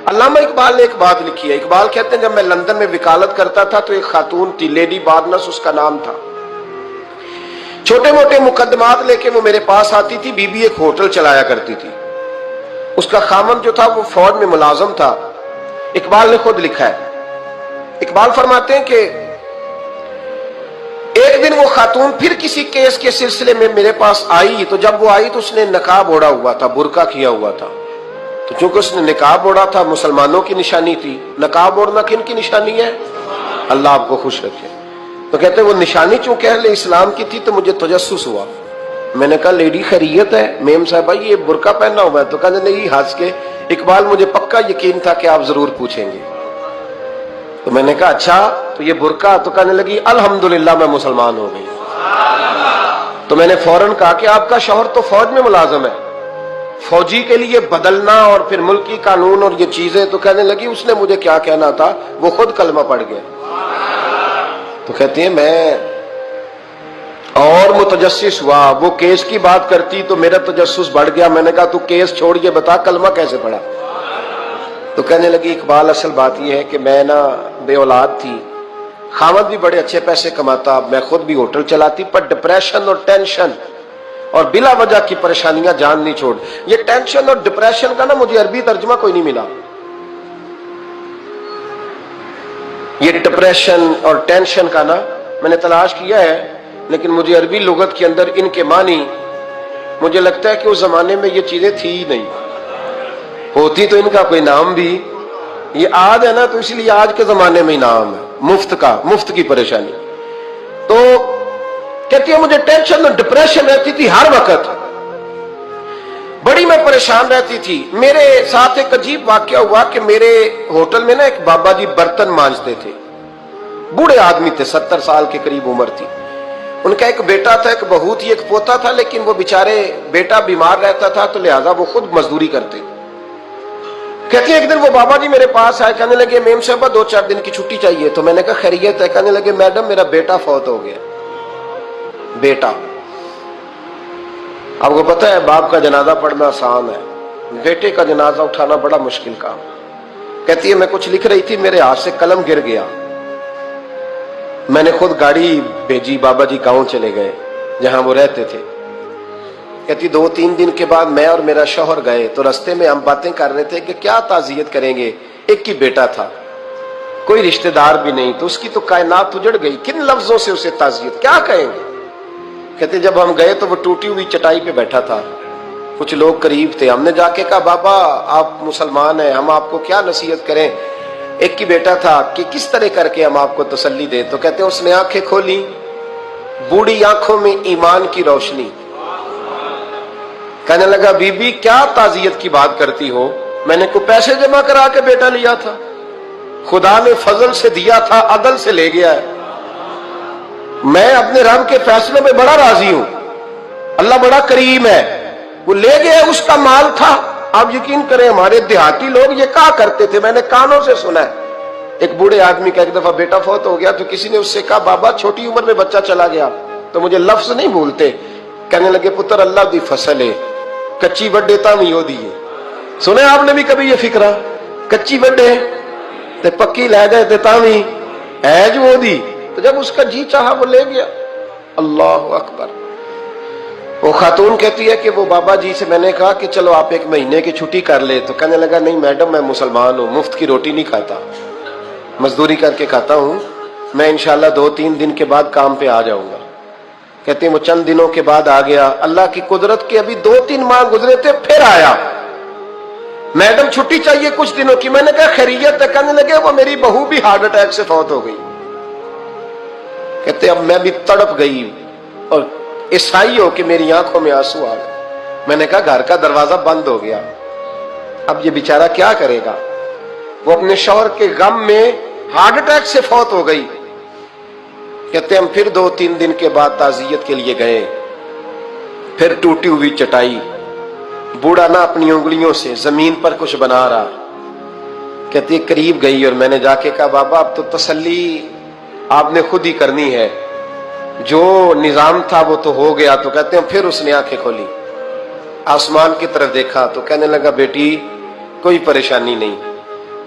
علامہ اقبال نے ایک بات لکھی ہے. اقبال کہتے ہیں جب میں لندن میں وکالت کرتا تھا تو ایک خاتون تھی، لیڈی بارنس اس کا نام تھا. چھوٹے موٹے مقدمات لے کے وہ میرے پاس آتی تھی. بی بی ایک ہوٹل چلایا کرتی تھی. اس کا خامند جو تھا وہ فوج میں ملازم تھا. اقبال نے خود لکھا ہے، اقبال فرماتے ہیں کہ ایک دن وہ خاتون پھر کسی کیس کے سلسلے میں میرے پاس آئی. تو جب وہ آئی تو اس نے نقاب اوڑھا ہوا تھا، برقع کیا ہوا تھا. تو چونکہ اس نے نقاب اوڑھا تھا، مسلمانوں کی نشانی تھی. نقاب اوڑھنا کن کی نشانی ہے؟ اللہ آپ کو خوش رکھے. تو کہتے ہیں وہ نشانی چونکہ اہل اسلام کی تھی تو مجھے تجسس ہوا. میں نے کہا لیڈی خیریت ہے؟ میم صاحبہ یہ برقع پہنا ہوا ہے. تو کہنے لگی ہنس کے، اقبال مجھے پکا یقین تھا کہ آپ ضرور پوچھیں گے. تو میں نے کہا اچھا تو یہ برقع؟ تو کہنے لگی الحمدللہ میں مسلمان ہو گئی. تو میں نے فوراً کہا کہ آپ کا شوہر تو فوج میں ملازم ہے، فوجی کے لیے بدلنا اور پھر ملکی قانون اور یہ چیزیں. تو کہنے لگی اس نے مجھے کیا کہنا تھا، وہ خود کلمہ پڑھ گیا. تو کہتی ہیں میں اور متجسس ہوا. وہ کیس کی بات کرتی تو میرا تجسس بڑھ گیا. میں نے کہا تو کیس چھوڑ یہ بتا کلمہ کیسے پڑھا؟ تو کہنے لگی اقبال اصل بات یہ ہے کہ میں نا بے اولاد تھی، خامد بھی بڑے اچھے پیسے کماتا، میں خود بھی ہوٹل چلاتی، پر ڈپریشن اور ٹینشن اور بلا وجہ کی پریشانیاں جان نہیں چھوڑ. یہ ٹینشن اور ڈپریشن کا نا مجھے عربی ترجمہ کوئی نہیں ملا. یہ ڈپریشن اور ٹینشن کا نا میں نے تلاش کیا ہے لیکن مجھے عربی لغت کے اندر ان کے معنی مجھے لگتا ہے کہ اس زمانے میں یہ چیزیں تھی ہی نہیں. ہوتی تو ان کا کوئی نام بھی، یہ آج ہے نا تو اس لیے آج کے زمانے میں ہی نام ہے مفت کا، مفت کی پریشانی. تو کہتی ہے مجھے ٹینشن اور ڈپریشن رہتی تھی ہر وقت، بڑی میں پریشان رہتی تھی. میرے ساتھ ایک عجیب واقعہ ہوا کہ میرے ہوٹل میں نا ایک بابا جی برتن مانجتے تھے، بوڑھے آدمی تھے، 70 سال کے قریب عمر تھی. ان کا ایک بیٹا تھا، ایک بہو تھی، ایک پوتا تھا، لیکن وہ بیچارے بیٹا بیمار رہتا تھا تو لہذا وہ خود مزدوری کرتے. کہتے ہیں ایک دن وہ بابا جی میرے پاس آئے، کہنے لگے میم صاحبہ 2-4 دن کی چھٹی چاہیے. تو میں نے کہا خیریت ہے؟ کہنے لگے میڈم میرا بیٹا فوت ہو گیا. بیٹا، آپ کو پتہ ہے باپ کا جنازہ پڑھنا آسان ہے، بیٹے کا جنازہ اٹھانا بڑا مشکل کام. کہتی ہے میں کچھ لکھ رہی تھی، میرے ہاتھ سے قلم گر گیا. میں نے خود گاڑی بھیجی، بابا جی گاؤں چلے گئے جہاں وہ رہتے تھے. کہتی 2-3 دن کے بعد میں اور میرا شوہر گئے تو رستے میں ہم باتیں کر رہے تھے کہ کیا تعزیت کریں گے. ایک ہی بیٹا تھا، کوئی رشتہ دار بھی نہیں، تو اس کی تو کائنات اجڑ گئی، کن لفظوں سے اسے تعزیت کیا کہیں گے. کہتے جب ہم گئے تو وہ ٹوٹی ہوئی چٹائی پہ بیٹھا تھا، کچھ لوگ قریب تھے. ہم نے جا کے کہا بابا آپ مسلمان ہیں، ہم آپ کو کیا نصیحت کریں، ایک ہی بیٹا تھا کہ کس طرح کر کے ہم آپ کو تسلی دیں. تو کہتے اس نے آنکھیں کھولی، بوڑھی آنکھوں میں ایمان کی روشنی. کہنے لگا بی بی کیا تعزیت کی بات کرتی ہو، میں نے کوئی پیسے جمع کرا کے بیٹا لیا تھا، خدا نے فضل سے دیا تھا، عدل سے لے گیا ہے. میں اپنے رب کے فیصلوں میں بڑا راضی ہوں، اللہ بڑا کریم ہے، وہ لے گیا، اس کا مال تھا. آپ یقین کریں ہمارے دیہاتی لوگ یہ کہا کرتے تھے، میں نے کانوں سے سنا ہے. ایک بوڑھے آدمی کا ایک دفعہ بیٹا فوت ہو گیا تو کسی نے اس سے کہا بابا چھوٹی عمر میں بچہ چلا گیا تو مجھے لفظ نہیں بھولتے. کہنے لگے پتر اللہ دی فصل ہے، کچی وڈے تامی ہو دیئے. سنے آپ نے بھی کبھی یہ فکرہ، کچی وڈے تے پکی لے گئے تے تامی ہے جو ہو دی. تو جب اس کا جی چاہا وہ لے گیا. اللہ اکبر. وہ خاتون کہتی ہے کہ وہ بابا جی سے میں نے کہا کہ چلو آپ 1 مہینے کی چھٹی کر لے. تو کہنے لگا نہیں میڈم میں مسلمان ہوں، مفت کی روٹی نہیں کھاتا، مزدوری کر کے کھاتا ہوں، میں انشاءاللہ 2-3 دن کے بعد کام پہ آ جاؤں گا. کہتے ہیں وہ چند دنوں کے بعد آ گیا. اللہ کی قدرت کے ابھی 2-3 ماہ گزرے تھے پھر آیا. میڈم چھٹی چاہیے کچھ دنوں کی. میں نے کہا خیریت ہے؟ کہنے لگے وہ میری بہو بھی ہارٹ اٹیک سے فوت ہو گئی. کہتے اب میں بھی تڑپ گئی اور عیسائی ہو کہ میری آنکھوں میں آنسو آ گئے. میں نے کہا گھر کا دروازہ بند ہو گیا، اب یہ بیچارہ کیا کرے گا. وہ اپنے شوہر کے غم میں ہارٹ اٹیک سے فوت ہو گئی. کہتے ہم پھر 2-3 دن کے بعد تعزیت کے لیے گئے. پھر ٹوٹی ہوئی چٹائی، بوڑھا نہ اپنی انگلیوں سے زمین پر کچھ بنا رہا. کہتی قریب گئی اور میں نے جا کے کہا بابا اب تو تسلی آپ نے خود ہی کرنی ہے، جو نظام تھا وہ تو ہو گیا. تو کہتے ہیں پھر اس نے آنکھیں کھولی، آسمان کی طرف دیکھا تو کہنے لگا بیٹی کوئی پریشانی نہیں،